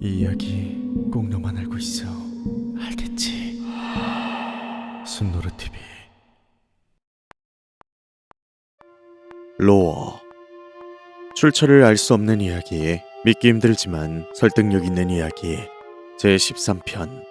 이 이야기 꼭 너만 알고 있어. 알겠지? 순노르 TV. 로어. 출처를 알 수 없는 이야기, 믿기 힘들지만 설득력 있는 이야기. 제13편.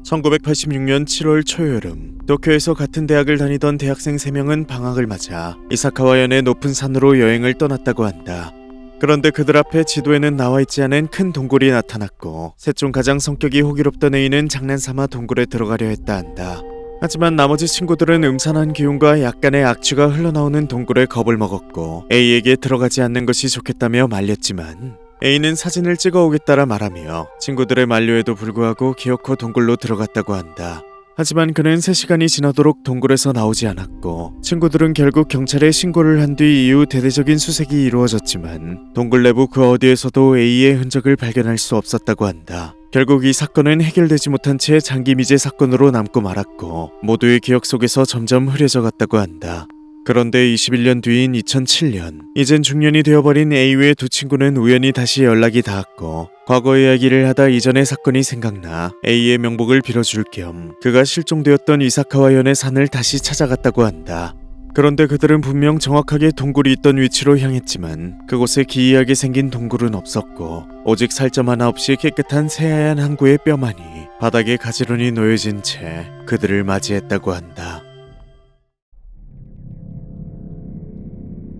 1986년 7월 초여름, 도쿄에서 같은 대학을 다니던 대학생 3명은 방학을 맞아 이사카와현의 높은 산으로 여행을 떠났다고 한다. 그런데 그들 앞에 지도에는 나와있지 않은 큰 동굴이 나타났고, 셋 중 가장 성격이 호기롭던 A는 장난삼아 동굴에 들어가려 했다 한다. 하지만 나머지 친구들은 음산한 기운과 약간의 악취가 흘러나오는 동굴에 겁을 먹었고, A에게 들어가지 않는 것이 좋겠다며 말렸지만 A는 사진을 찍어오겠다라 말하며 친구들의 만류에도 불구하고 기어코 동굴로 들어갔다고 한다. 하지만 그는 3시간이 지나도록 동굴에서 나오지 않았고, 친구들은 결국 경찰에 신고를 한 뒤 이후 대대적인 수색이 이루어졌지만 동굴 내부 그 어디에서도 A의 흔적을 발견할 수 없었다고 한다. 결국 이 사건은 해결되지 못한 채 장기 미제 사건으로 남고 말았고, 모두의 기억 속에서 점점 흐려져 갔다고 한다. 그런데 21년 뒤인 2007년, 이젠 중년이 되어버린 A 외의 두 친구는 우연히 다시 연락이 닿았고, 과거 이야기를 하다 이전의 사건이 생각나 A의 명복을 빌어줄 겸 그가 실종되었던 이사카와현의 산을 다시 찾아갔다고 한다. 그런데 그들은 분명 정확하게 동굴이 있던 위치로 향했지만 그곳에 기이하게 생긴 동굴은 없었고, 오직 살점 하나 없이 깨끗한 새하얀 항구의 뼈만이 바닥에 가지런히 놓여진 채 그들을 맞이했다고 한다.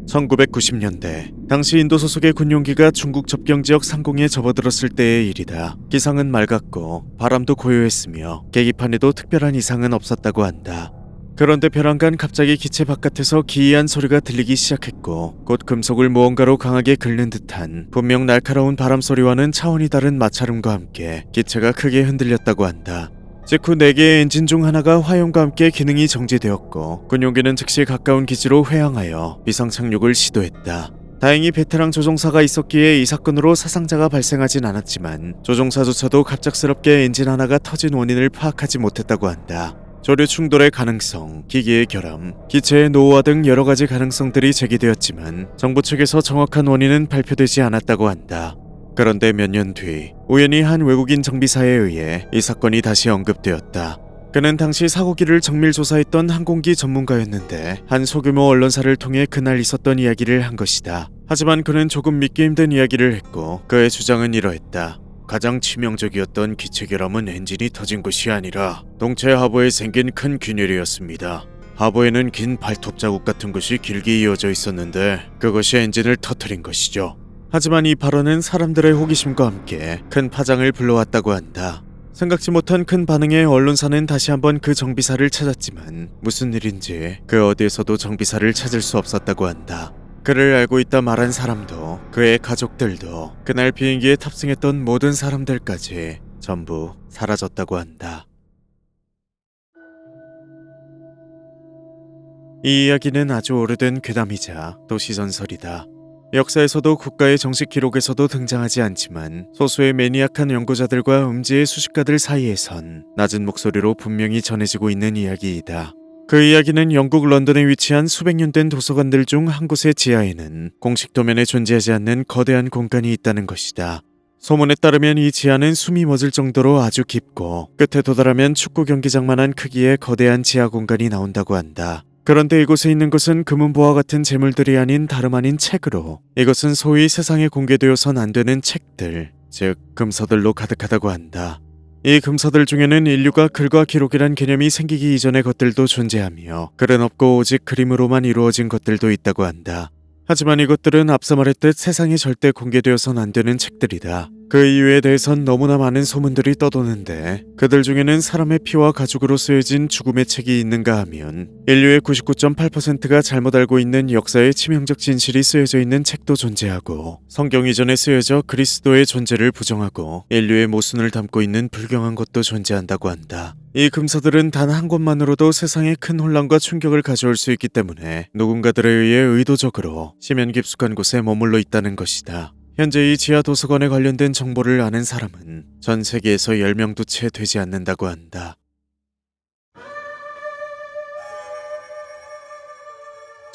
1990년대, 당시 인도 소속의 군용기가 중국 접경지역 상공에 접어들었을 때의 일이다. 기상은 맑았고 바람도 고요했으며 계기판에도 특별한 이상은 없었다고 한다. 그런데 벼랑간 갑자기 기체 바깥에서 기이한 소리가 들리기 시작했고, 곧 금속을 무언가로 강하게 긁는 듯한 분명 날카로운 바람 소리와는 차원이 다른 마찰음과 함께 기체가 크게 흔들렸다고 한다. 직후 4개의 엔진 중 하나가 화염과 함께 기능이 정지되었고, 군용기는 즉시 가까운 기지로 회항하여 비상 착륙을 시도했다. 다행히 베테랑 조종사가 있었기에 이 사건으로 사상자가 발생하진 않았지만, 조종사조차도 갑작스럽게 엔진 하나가 터진 원인을 파악하지 못했다고 한다. 조류 충돌의 가능성, 기기의 결함, 기체의 노후화 등 여러 가지 가능성들이 제기되었지만 정부 측에서 정확한 원인은 발표되지 않았다고 한다. 그런데 몇 년 뒤, 우연히 한 외국인 정비사에 의해 이 사건이 다시 언급되었다. 그는 당시 사고기를 정밀 조사했던 항공기 전문가였는데 한 소규모 언론사를 통해 그날 있었던 이야기를 한 것이다. 하지만 그는 조금 믿기 힘든 이야기를 했고, 그의 주장은 이러했다. 가장 치명적이었던 기체 결함은 엔진이 터진 것이 아니라 동체 하부에 생긴 큰 균열이었습니다. 하부에는 긴 발톱 자국 같은 것이 길게 이어져 있었는데 그것이 엔진을 터뜨린 것이죠. 하지만 이 발언은 사람들의 호기심과 함께 큰 파장을 불러왔다고 한다. 생각지 못한 큰 반응에 언론사는 다시 한번 그 정비사를 찾았지만 무슨 일인지 그 어디에서도 정비사를 찾을 수 없었다고 한다. 그를 알고 있다 말한 사람도, 그의 가족들도, 그날 비행기에 탑승했던 모든 사람들까지 전부 사라졌다고 한다. 이 이야기는 아주 오래된 괴담이자 도시전설이다. 역사에서도 국가의 정식 기록에서도 등장하지 않지만 소수의 매니악한 연구자들과 음지의 수식가들 사이에선 낮은 목소리로 분명히 전해지고 있는 이야기이다. 그 이야기는 영국 런던에 위치한 수백 년 된 도서관들 중 한 곳의 지하에는 공식 도면에 존재하지 않는 거대한 공간이 있다는 것이다. 소문에 따르면 이 지하는 숨이 멎을 정도로 아주 깊고, 끝에 도달하면 축구 경기장만한 크기의 거대한 지하 공간이 나온다고 한다. 그런데 이곳에 있는 것은 금은보와 같은 재물들이 아닌 다름 아닌 책으로, 이것은 소위 세상에 공개되어선 안 되는 책들, 즉 금서들로 가득하다고 한다. 이 금서들 중에는 인류가 글과 기록이란 개념이 생기기 이전의 것들도 존재하며, 글은 없고 오직 그림으로만 이루어진 것들도 있다고 한다. 하지만 이것들은 앞서 말했듯 세상에 절대 공개되어선 안 되는 책들이다. 그 이유에 대해선 너무나 많은 소문들이 떠도는데, 그들 중에는 사람의 피와 가죽으로 쓰여진 죽음의 책이 있는가 하면 인류의 99.8%가 잘못 알고 있는 역사의 치명적 진실이 쓰여져 있는 책도 존재하고, 성경 이전에 쓰여져 그리스도의 존재를 부정하고 인류의 모순을 담고 있는 불경한 것도 존재한다고 한다. 이 금서들은 단 한 곳만으로도 세상에 큰 혼란과 충격을 가져올 수 있기 때문에 누군가들에 의해 의도적으로 심연 깊숙한 곳에 머물러 있다는 것이다. 현재 이 지하 도서관에 관련된 정보를 아는 사람은 전 세계에서 10명도 채 되지 않는다고 한다.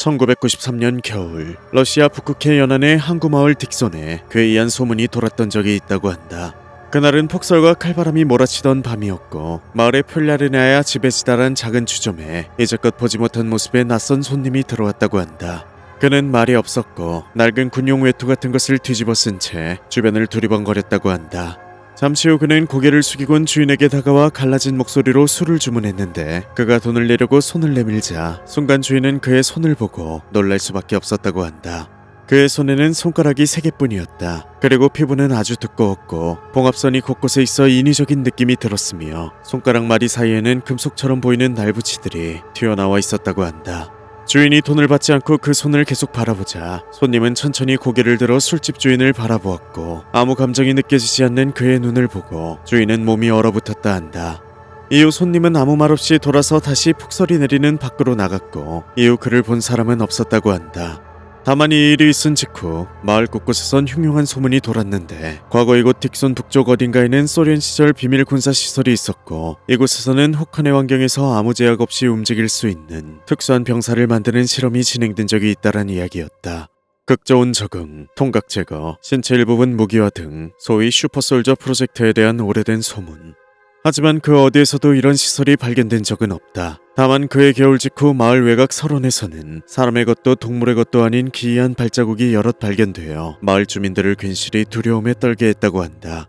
1993년 겨울 러시아 북극해 연안의 항구 마을 딕손에 괴이한 소문이 돌았던 적이 있다고 한다. 그날은 폭설과 칼바람이 몰아치던 밤이었고 마을의 폴야르나야 집에 지달한 작은 주점에 이제껏 보지 못한 모습의 낯선 손님이 들어왔다고 한다. 그는 말이 없었고 낡은 군용 외투 같은 것을 뒤집어 쓴 채 주변을 두리번거렸다고 한다. 잠시 후 그는 고개를 숙이곤 주인에게 다가와 갈라진 목소리로 술을 주문했는데 그가 돈을 내려고 손을 내밀자 순간 주인은 그의 손을 보고 놀랄 수밖에 없었다고 한다. 그의 손에는 손가락이 3개뿐이었다. 그리고 피부는 아주 두꺼웠고 봉합선이 곳곳에 있어 인위적인 느낌이 들었으며 손가락 마디 사이에는 금속처럼 보이는 날붙이들이 튀어나와 있었다고 한다. 주인이 돈을 받지 않고 그 손을 계속 바라보자 손님은 천천히 고개를 들어 술집 주인을 바라보았고 아무 감정이 느껴지지 않는 그의 눈을 보고 주인은 몸이 얼어붙었다 한다. 이후 손님은 아무 말 없이 돌아서 다시 폭설이 내리는 밖으로 나갔고 이후 그를 본 사람은 없었다고 한다. 다만 이 일이 있은 직후 마을 곳곳에선 흉흉한 소문이 돌았는데 과거 이곳 딕손 북쪽 어딘가에는 소련 시절 비밀 군사 시설이 있었고 이곳에서는 혹한의 환경에서 아무 제약 없이 움직일 수 있는 특수한 병사를 만드는 실험이 진행된 적이 있다란 이야기였다. 극저온 적응, 통각 제거, 신체 일부분 무기화 등 소위 슈퍼솔저 프로젝트에 대한 오래된 소문. 하지만 그 어디에서도 이런 시설이 발견된 적은 없다. 다만 그의 겨울 직후 마을 외곽 설원에서는 사람의 것도 동물의 것도 아닌 기이한 발자국이 여럿 발견되어 마을 주민들을 괜시리 두려움에 떨게 했다고 한다.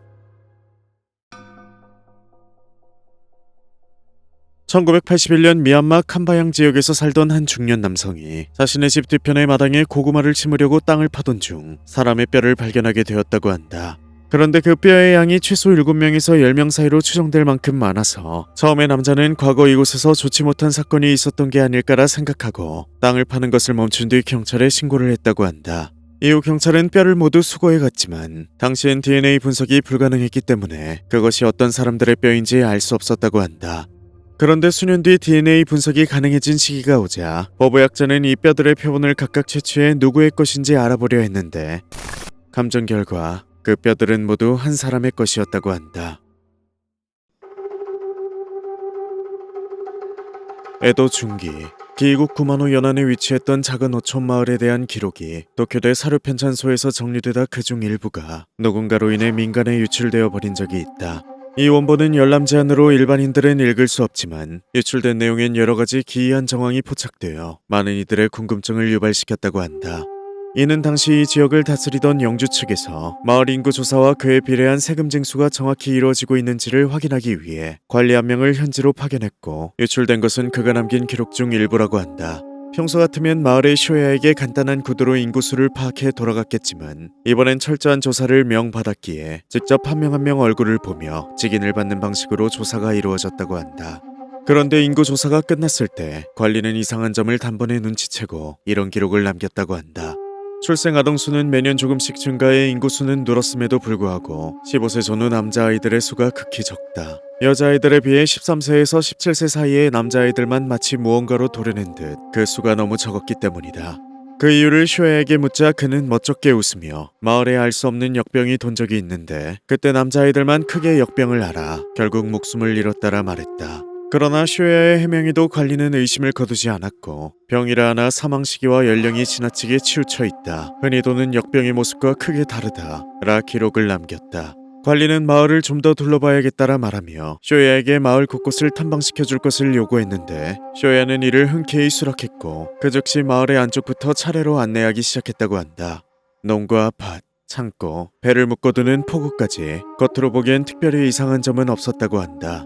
1981년 미얀마 캄바양 지역에서 살던 한 중년 남성이 자신의 집 뒤편의 마당에 고구마를 심으려고 땅을 파던 중 사람의 뼈를 발견하게 되었다고 한다. 그런데 그 뼈의 양이 최소 7명에서 10명 사이로 추정될 만큼 많아서 처음에 남자는 과거 이곳에서 좋지 못한 사건이 있었던 게 아닐까라 생각하고 땅을 파는 것을 멈춘 뒤 경찰에 신고를 했다고 한다. 이후 경찰은 뼈를 모두 수거해 갔지만 당시엔 DNA 분석이 불가능했기 때문에 그것이 어떤 사람들의 뼈인지 알 수 없었다고 한다. 그런데 수년 뒤 DNA 분석이 가능해진 시기가 오자 법의학자는 이 뼈들의 표본을 각각 채취해 누구의 것인지 알아보려 했는데 감정 결과 그 뼈들은 모두 한 사람의 것이었다고 한다. 에도 중기 기이국 구마노 연안에 위치했던 작은 어촌 마을에 대한 기록이 도쿄대 사료편찬소에서 정리되다 그중 일부가 누군가로 인해 민간에 유출되어 버린 적이 있다. 이 원본은 열람 제한으로 일반인들은 읽을 수 없지만 유출된 내용엔 여러 가지 기이한 정황이 포착되어 많은 이들의 궁금증을 유발시켰다고 한다. 이는 당시 이 지역을 다스리던 영주 측에서 마을 인구 조사와 그에 비례한 세금 징수가 정확히 이루어지고 있는지를 확인하기 위해 관리 한 명을 현지로 파견했고 유출된 것은 그가 남긴 기록 중 일부라고 한다. 평소 같으면 마을의 쇼야에게 간단한 구두로 인구수를 파악해 돌아갔겠지만 이번엔 철저한 조사를 명받았기에 직접 한 명 한 명 얼굴을 보며 직인을 받는 방식으로 조사가 이루어졌다고 한다. 그런데 인구 조사가 끝났을 때 관리는 이상한 점을 단번에 눈치채고 이런 기록을 남겼다고 한다. 출생 아동수는 매년 조금씩 증가해 인구수는 늘었음에도 불구하고 15세 전후 남자아이들의 수가 극히 적다. 여자아이들에 비해 13세에서 17세 사이의 남자아이들만 마치 무언가로 도려낸 듯 그 수가 너무 적었기 때문이다. 그 이유를 쇼야에게 묻자 그는 멋쩍게 웃으며 마을에 알 수 없는 역병이 돈 적이 있는데 그때 남자아이들만 크게 역병을 앓아 결국 목숨을 잃었다라 말했다. 그러나 쇼야의 해명에도 관리는 의심을 거두지 않았고 병이라 하나 사망 시기와 연령이 지나치게 치우쳐 있다. 흔히 도는 역병의 모습과 크게 다르다. 라 기록을 남겼다. 관리는 마을을 좀 더 둘러봐야겠다라 말하며 쇼야에게 마을 곳곳을 탐방시켜줄 것을 요구했는데 쇼야는 이를 흔쾌히 수락했고 그 즉시 마을의 안쪽부터 차례로 안내하기 시작했다고 한다. 농과 밭, 창고, 배를 묶어두는 포구까지 겉으로 보기엔 특별히 이상한 점은 없었다고 한다.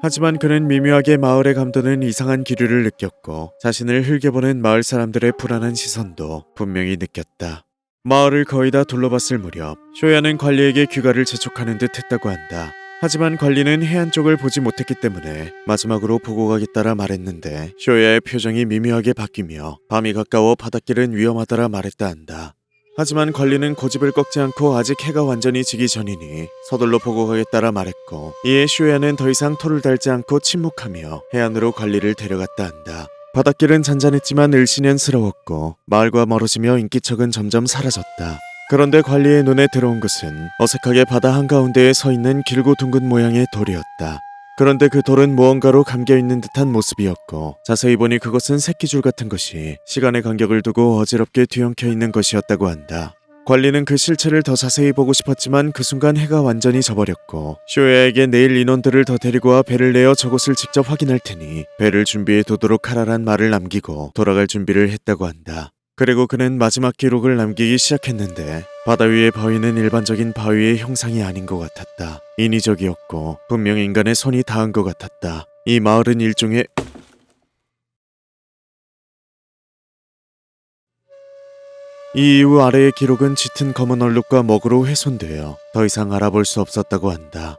하지만 그는 미묘하게 마을에 감도는 이상한 기류를 느꼈고 자신을 흘겨보는 마을 사람들의 불안한 시선도 분명히 느꼈다. 마을을 거의 다 둘러봤을 무렵 쇼야는 관리에게 귀가를 재촉하는 듯 했다고 한다. 하지만 관리는 해안 쪽을 보지 못했기 때문에 마지막으로 보고 가겠다라 말했는데 쇼야의 표정이 미묘하게 바뀌며 밤이 가까워 바닷길은 위험하다라 말했다 한다. 하지만 관리는 고집을 꺾지 않고 아직 해가 완전히 지기 전이니 서둘러 보고 가겠다라 말했고 이에 쇼야는 더 이상 토를 달지 않고 침묵하며 해안으로 관리를 데려갔다 한다. 바닷길은 잔잔했지만 을씨년스러웠고 마을과 멀어지며 인기척은 점점 사라졌다. 그런데 관리의 눈에 들어온 것은 어색하게 바다 한가운데에 서 있는 길고 둥근 모양의 돌이었다. 그런데 그 돌은 무언가로 감겨있는 듯한 모습이었고 자세히 보니 그것은 새끼줄 같은 것이 시간의 간격을 두고 어지럽게 뒤엉켜 있는 것이었다고 한다. 관리는 그 실체를 더 자세히 보고 싶었지만 그 순간 해가 완전히 져버렸고 쇼야에게 내일 인원들을 더 데리고 와 배를 내어 저곳을 직접 확인할 테니 배를 준비해 두도록 하라란 말을 남기고 돌아갈 준비를 했다고 한다. 그리고 그는 마지막 기록을 남기기 시작했는데 바다 위의 바위는 일반적인 바위의 형상이 아닌 것 같았다. 인위적이었고 분명 인간의 손이 닿은 것 같았다. 이 마을은 일종의 이 이후 아래의 기록은 짙은 검은 얼룩과 먹으로 훼손되어 더 이상 알아볼 수 없었다고 한다.